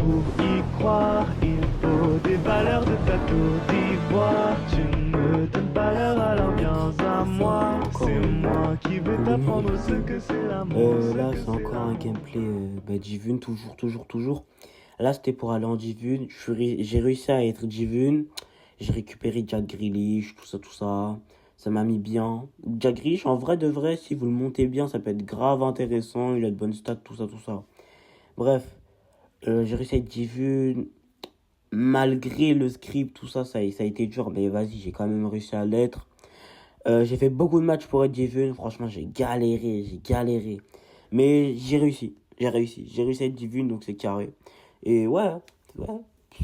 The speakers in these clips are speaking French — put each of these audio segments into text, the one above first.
Pour y croire, il faut des valeurs de plateau d'ivoire. Tu ne me donnes pas l'heure, alors viens à moi. C'est moi qui vais t'apprendre ce que c'est l'amour. Là, c'est encore un gameplay Divune, toujours. Là, c'était pour aller en Divune. J'ai réussi à être Divune. J'ai récupéré Jack Grealish, tout ça. Ça m'a mis bien. Jack Grealish, en vrai de vrai, si vous le montez bien, ça peut être grave intéressant. Il a de bonnes stats, tout ça. Bref, j'ai réussi à être Divune. Malgré le script, tout ça, ça a été dur. Mais vas-y, j'ai quand même réussi à l'être. J'ai fait beaucoup de matchs pour être Divune. Franchement, j'ai galéré. Mais j'ai réussi. J'ai réussi à être Divune, donc c'est carré. Et ouais,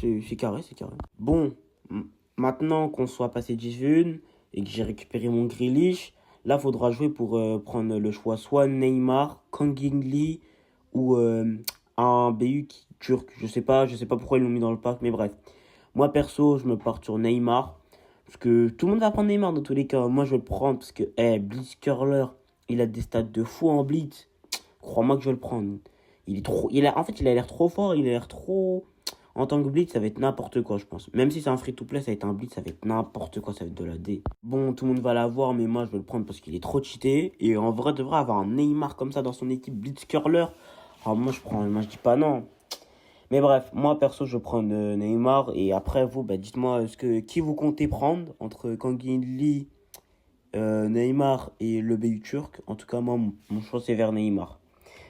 c'est carré. Bon, maintenant qu'on soit passé Divune et que j'ai récupéré mon Grealish, là, faudra jouer pour prendre le choix soit Neymar, Kangin Lee ou un BU turc. Je sais pas pourquoi ils l'ont mis dans le pack, mais bref. Moi, perso, je me porte sur Neymar. Parce que tout le monde va prendre Neymar dans tous les cas. Moi, je vais le prendre parce que, Blitzcurler, il a des stats de fou en blitz. Crois-moi que je vais le prendre. En fait, il a l'air trop fort. Il a l'air trop. En tant que blitz, ça va être n'importe quoi, je pense. Même si c'est un free-to-play, ça va être un blitz, ça va être n'importe quoi. Ça va être de la D. Bon, tout le monde va l'avoir, mais moi, je vais le prendre parce qu'il est trop cheaté. Et en vrai, devrait avoir un Neymar comme ça dans son équipe Blitzcurler. Alors, moi, je dis pas non. Mais bref, moi perso, je prends Neymar. Et après, vous, dites-moi qui vous comptez prendre entre Kangin Lee, Neymar et le BU turc. En tout cas, moi, mon choix, c'est vers Neymar.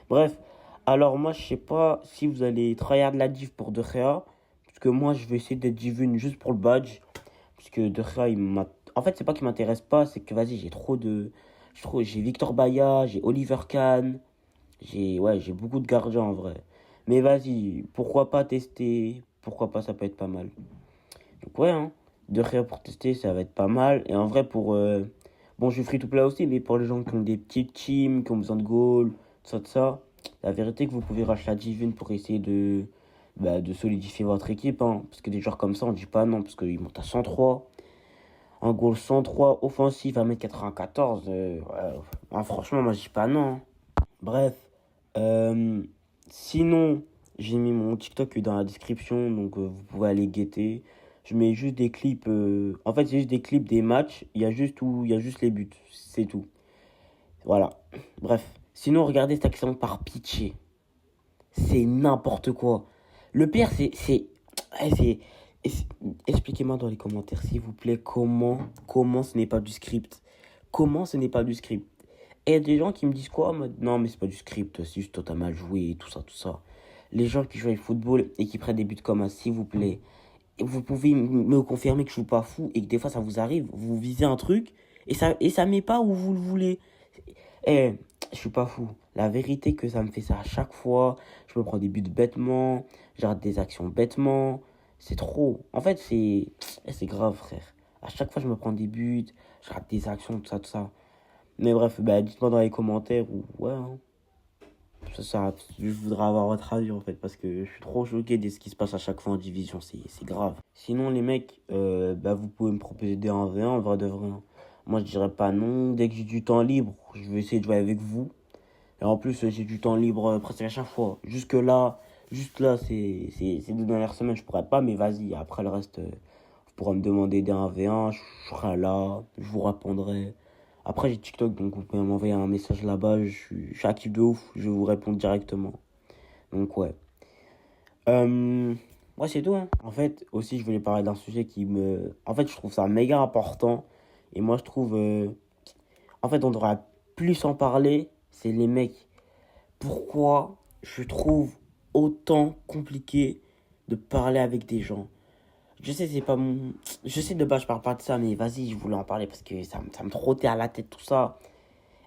Bref, alors moi, je sais pas si vous allez tryhard la div pour De Gea. Parce que moi, je vais essayer d'être divine juste pour le badge. Parce que De Gea, en fait, c'est pas qu'il m'intéresse pas, c'est que vas-y, j'ai Victor Bailly, j'ai Oliver Kahn. J'ai beaucoup de gardiens en vrai. Mais vas-y, pourquoi pas tester? Pourquoi pas, ça peut être pas mal. Donc ouais, hein, De Gea pour tester, ça va être pas mal. Et en vrai, bon, je suis free to play aussi, mais pour les gens qui ont des petites teams, qui ont besoin de goals, tout ça, la vérité que vous pouvez racheter la Divine pour essayer de solidifier votre équipe. Hein. Parce que des joueurs comme ça, on dit pas non, parce qu'ils montent à 103. Un goal 103 offensif à 1m94. Franchement, moi je dis pas non. Hein. Bref. Sinon, j'ai mis mon TikTok dans la description, donc vous pouvez aller guetter. Je mets juste des clips. En fait, c'est juste des clips des matchs. Il y a juste les buts. C'est tout. Voilà. Bref. Sinon, regardez cette action par pitié. C'est n'importe quoi. Le pire, expliquez-moi dans les commentaires, s'il vous plaît, comment ce n'est pas du script. Comment ce n'est pas du script. Et il y a des gens qui me disent quoi en mode, non, mais c'est pas du script, c'est juste toi t'as mal joué, tout ça. Les gens qui jouent au football et qui prennent des buts comme ça, s'il vous plaît, vous pouvez me confirmer que je suis pas fou et que des fois ça vous arrive, vous visez un truc et ça met pas où vous le voulez. Je suis pas fou. La vérité que ça me fait ça à chaque fois. Je me prends des buts bêtement, je rate des actions bêtement. C'est trop. En fait, c'est grave, frère. À chaque fois, je me prends des buts, je rate des actions, tout ça. Mais bref, dites-moi dans les commentaires ou ouais. Hein. Je voudrais avoir votre avis en fait parce que je suis trop choqué de ce qui se passe à chaque fois en division, c'est grave. Sinon les mecs, vous pouvez me proposer des 1v1 en vrai de vrai. Hein. Moi je dirais pas non, dès que j'ai du temps libre, je vais essayer de jouer avec vous. Et en plus j'ai du temps libre presque à chaque fois. Juste là, ces 2 dernières semaines, je pourrais pas, mais vas-y, après le reste, vous pourrez me demander des 1v1, je serai là, je vous répondrai. Après, j'ai TikTok, donc vous pouvez m'envoyer un message là-bas. Je suis actif de ouf. Je vais vous répondre directement. Donc, ouais. Ouais, c'est tout. Hein. En fait, aussi, je voulais parler d'un sujet En fait, je trouve ça méga important. Et moi, je trouve... En fait, on devrait plus en parler. C'est les mecs. Pourquoi je trouve autant compliqué de parler avec des gens? Je sais, c'est pas mon... Je sais, de base, je parle pas de ça, mais vas-y, je voulais en parler parce que ça me trottait à la tête, tout ça.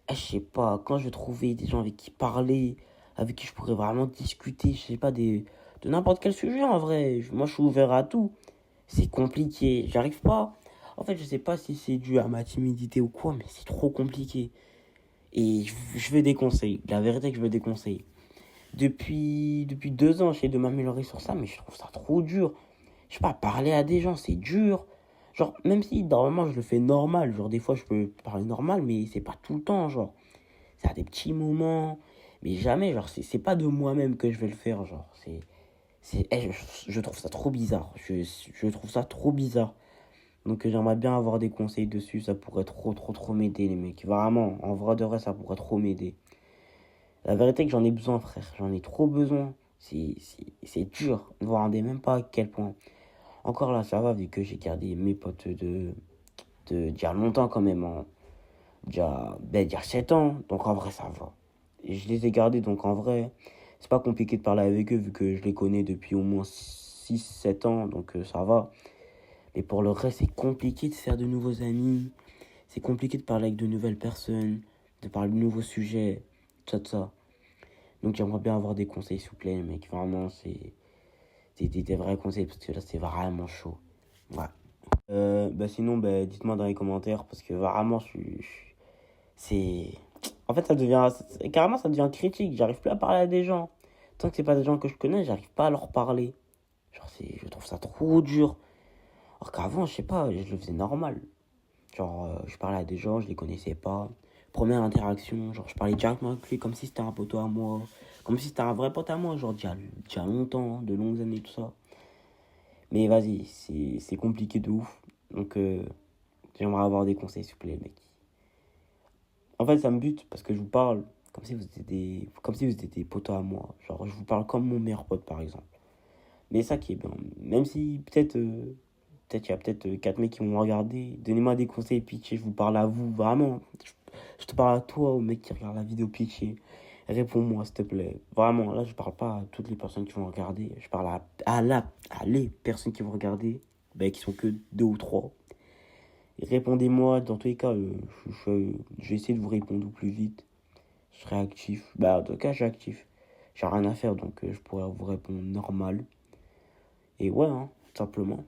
Je sais pas, quand je vais trouver des gens avec qui parler, avec qui je pourrais vraiment discuter, je sais pas, de n'importe quel sujet, en vrai. Moi, je suis ouvert à tout. C'est compliqué, j'arrive pas. En fait, je sais pas si c'est dû à ma timidité ou quoi, mais c'est trop compliqué. Et je veux des conseils. La vérité, que je veux des conseils. Depuis 2 ans, j'essaie de m'améliorer sur ça, mais je trouve ça trop dur. Je sais pas, parler à des gens, c'est dur. Genre, même si normalement je le fais normal, genre des fois je peux parler normal, mais c'est pas tout le temps, genre. C'est à des petits moments, mais jamais, genre, c'est pas de moi-même que je vais le faire, genre. Je trouve ça trop bizarre. Je trouve ça trop bizarre. Donc j'aimerais bien avoir des conseils dessus. Ça pourrait trop m'aider, les mecs. Vraiment, en vrai de vrai, ça pourrait trop m'aider. La vérité est que j'en ai besoin, frère. J'en ai trop besoin. C'est dur. Vous vous rendez même pas à quel point. Encore là, ça va, vu que j'ai gardé mes potes d'il y a longtemps quand même. Hein. D'il y a 7 ans. Donc en vrai, ça va. Et je les ai gardés, donc en vrai, c'est pas compliqué de parler avec eux, vu que je les connais depuis au moins 6 7 ans. Donc ça va. Mais pour le reste, c'est compliqué de faire de nouveaux amis. C'est compliqué de parler avec de nouvelles personnes. De parler de nouveaux sujets. Tout ça. Donc j'aimerais bien avoir des conseils, s'il vous plaît, mec. Vraiment, c'est des vrais conseils, parce que là, c'est vraiment chaud. Ouais. Sinon, dites-moi dans les commentaires, parce que vraiment, c'est... En fait, carrément, ça devient critique. J'arrive plus à parler à des gens. Tant que c'est pas des gens que je connais, j'arrive pas à leur parler. Genre, je trouve ça trop dur. Alors qu'avant, je sais pas, je le faisais normal. Genre, je parlais à des gens, je les connaissais pas. Première interaction, genre, je parlais directement avec lui comme si c'était un poteau à moi. Comme si c'était un vrai pote à moi, genre, d'il y a longtemps, de longues années, tout ça. Mais vas-y, c'est compliqué de ouf. Donc, j'aimerais avoir des conseils, s'il vous plaît, mec. En fait, ça me bute parce que je vous parle comme si vous étiez des potos à moi. Genre, je vous parle comme mon meilleur pote, par exemple. Mais ça qui est bien. Même si peut-être il y a peut-être 4 mecs qui vont me regarder. Donnez-moi des conseils, pitié. Je vous parle à vous, vraiment. Je te parle à toi, au mec qui regarde la vidéo, pitié. Réponds-moi, s'il te plaît. Vraiment, là, je parle pas à toutes les personnes qui vont regarder. Je parle à les personnes qui vont regarder. Qui sont que 2 ou 3. Répondez-moi, dans tous les cas, je vais essayer de vous répondre au plus vite. Je serai actif. En tout cas, je suis actif. J'ai rien à faire, donc je pourrais vous répondre normal. Et ouais, hein, tout simplement.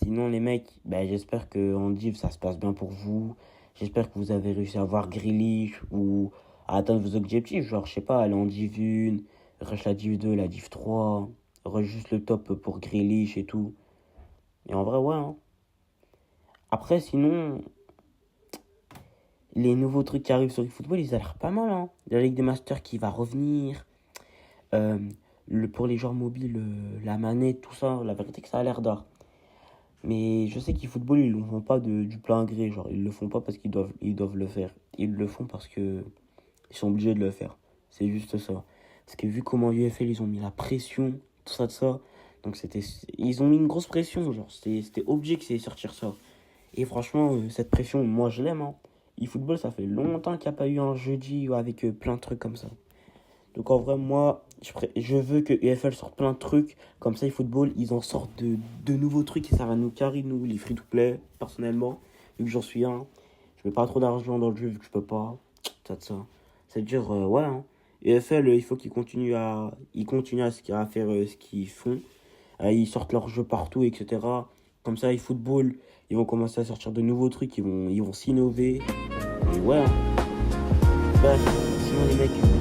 Sinon, les mecs, j'espère qu'en div, ça se passe bien pour vous. J'espère que vous avez réussi à avoir Grealish ou à atteindre vos objectifs. Genre, je sais pas, aller en div 1, rush la div 2, la div 3, rush juste le top pour Grealish et tout. Et en vrai, ouais, hein. Après, sinon, les nouveaux trucs qui arrivent sur eFootball, ils ont l'air pas mal. Hein. La Ligue des Masters qui va revenir. Pour les joueurs mobiles, la manette, tout ça. La vérité, que ça a l'air d'art. Mais je sais qu'eFootball, ils le font pas du plein gré. Genre, ils le font pas parce qu'ils doivent le faire. Ils le font parce que ils sont obligés de le faire. C'est juste ça. Parce que vu comment UFL, ils ont mis la pression, tout ça. Donc, ils ont mis une grosse pression. Genre, c'était obligé que c'est sortir ça. Et franchement, cette pression, moi, je l'aime. Hein. eFootball, ça fait longtemps qu'il n'y a pas eu un jeudi avec plein de trucs comme ça. Donc en vrai, moi, je veux que UFL sorte plein de trucs. Comme ça, eFootball, ils en sortent de nouveaux trucs et ça va nous carrer, nous, les free-to-play, personnellement. Vu que j'en suis un, je mets pas trop d'argent dans le jeu vu que je peux pas. Ça. C'est-à-dire, ouais, hein. UFL, il faut qu'ils continuent à faire ce qu'ils font. Ils sortent leurs jeux partout, etc. Comme ça, eFootball, ils vont commencer à sortir de nouveaux trucs, ils vont s'innover. Et ouais, hein. Sinon les mecs...